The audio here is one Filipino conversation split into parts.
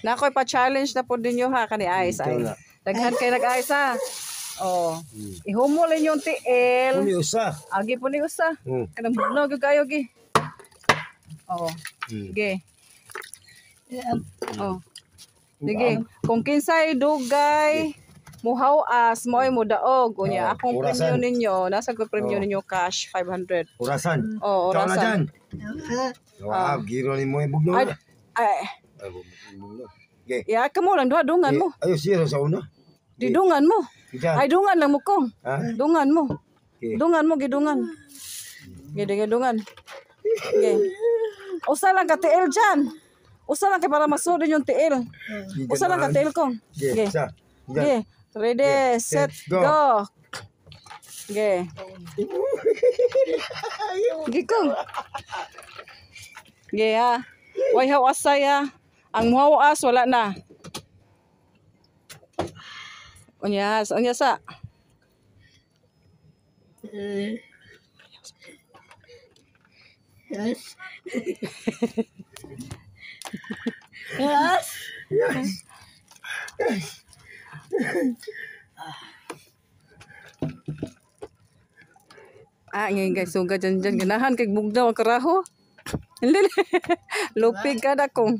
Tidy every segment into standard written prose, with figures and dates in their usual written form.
Nakoy pa-challenge na po ninyo ha kani Ice ay. Daghan kay nag-ice ha. Oh. Ihumol inyong tiil. Puni usa. Agi po ni usa. Kanang bugnaw gyud kayo gi. Oh. Sige. Oh. Sige. Kung kinsay dugay muhawas mo ay mudaog unya akong premyo ninyo nasa ko premyo ninyo cash 500. Orasan. Oh, orasan. Giro ni mo bugnaw. Ay. Ya, kamo lang dungan mo. Ayo siya sa una. Di dungan mo. Ay dungan lang mo kong. Dungan mo. Dungan mo gidungan. Gede dungan. Okay. Usa lang ka tiil dyan. Usa lang kay para masudin yung tiil. Usa lang ka tiil kong. Okay. Okay. Ready, set, go. Okay. Gikong. Okay ha. Way hawasay ha. Ang muhawas wala na. Unya sa. Yes. Yes. Yes. Ngayon guys, suga dyan ganahan kay bugdaw ang karaho. Lupig ka na kong.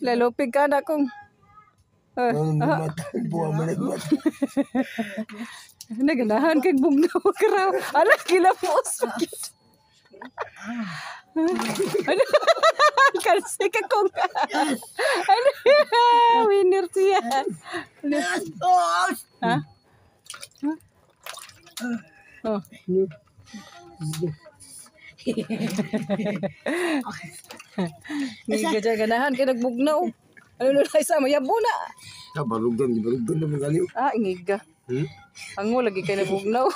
Lupig ka na kong. Naganahan kay bugdaw ang karaho. Ala, kilapos. Ano? Kalsi ka kong. Ano? Winner siya. Ha? Oh. Hindi ka ganahan kay nagbugnaw. Ano na isa mayabo na. Barugan naman galiw. Ingig ka. Ang mo lagi kay nagbugnaw.